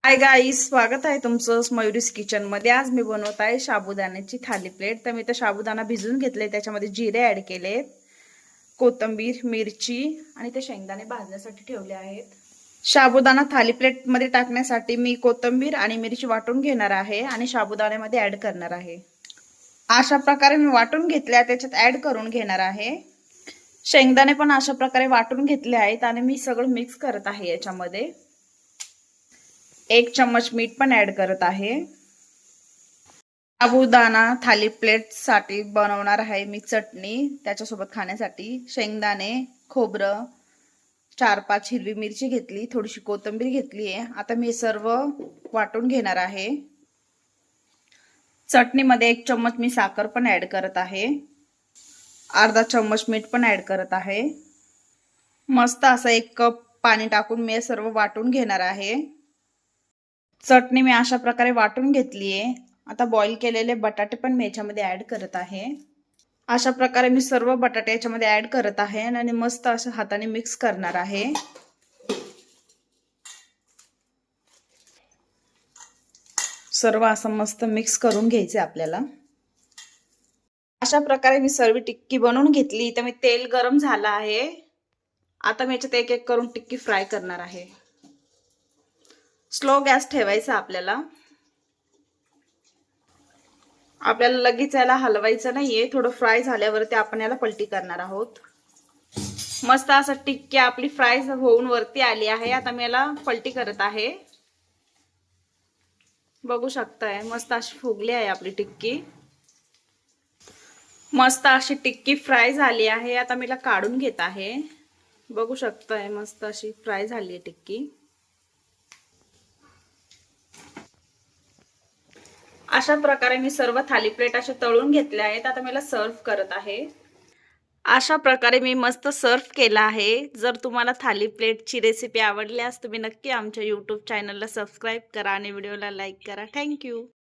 Hi guys, स्वागत आहे तुमचं मयुरीज किचन मध्ये। आज मी बनवत आहे साबुदाण्याची थाली प्लेट। तर मी तर साबुदाणा भिजवून घेतले, त्याच्यामध्ये जिरे ऍड केले, कोथिंबीर, मिरची आणि ते शेंगदाणे भाजण्यासाठी ठेवले आहेत। साबुदाणा थाली प्लेट मध्ये टाकण्यासाठी मी कोथिंबीर आणि मिरची वाटून घेणार आहे आणि साबुदाण्यामध्ये ऍड करणार आहे। अशा प्रकारे मी वाटून घेतल्या, त्याच्यात ऍड करून घेणार आहे। शेंगदाणे पण अशा प्रकारे वाटून घेतले आहेत आणि मी सगळं मिक्स करत आहे। याच्यामध्ये 1 चम्मच मीठ पण ऍड करत आहे। साबुदाणा थाली प्लेट साठी बनवणार आहे मी चटणी, त्याच्यासोबत खाण्यासाठी शेंगदाणे, खोबरं, 4-5 हिरवी मिरची घेतली, थोडीशी कोथिंबीर घेतली आहे। आता मी सर्व वाटून घेणार आहे। चटणीमध्ये 1 चम्मच मी साखर पण ऍड करत आहे, अर्धा चम्मच मीठ पण ऍड करत आहे। मस्त असं 1 कप पाणी टाकून मी सर्व वाटून घेणार आहे। चटणी मी अशा प्रकारे वाटून घेतली आहे। आता बॉईल केलेले बटाटे पण मी याच्यामध्ये ऍड करत आहे। अशा प्रकारे मी सर्व बटाटे याच्यामध्ये ऍड करत आहे आणि मस्त असं हाताने मिक्स करणार आहे। सर्व असं मस्त मिक्स करून घ्यायचे आपल्याला। अशा प्रकारे मी सर्व टिक्की बनवून घेतली। तर मी तेल गरम झालं आहे, आता मी याच्यात एक करून टिक्की फ्राय करणार आहे। स्लो गॅस ठेवायचा आपल्याला लगेच याला हलवायचं नाहीये, थोडं फ्राय झाल्यावरती आपण याला पलटी करणार आहोत। मस्त असं टिक्की आपली फ्राय होऊन वरती आली आहे। आता मी याला पलटी करत आहे, बघू शकताय मस्त अशी फुगली आहे आपली टिक्की। मस्त अशी टिक्की फ्राय झाली आहे। आता मी काढून घेत आहे, बघू शकताय मस्त अशी फ्राय झाली आहे टिक्की। अशा प्रकारे मी सर्व थाली प्लेट असे तळून घेतले आहेत। आता मला सर्व करत आहे। अशा प्रकारे मी मस्त सर्व केला आहे। जर तुम्हाला थाली प्लेटची रेसिपी आवडल्यास तुम्ही नक्की आमच्या YouTube चॅनलला सबस्क्राइब करा आणि व्हिडिओला लाईक करा। थँक्यू।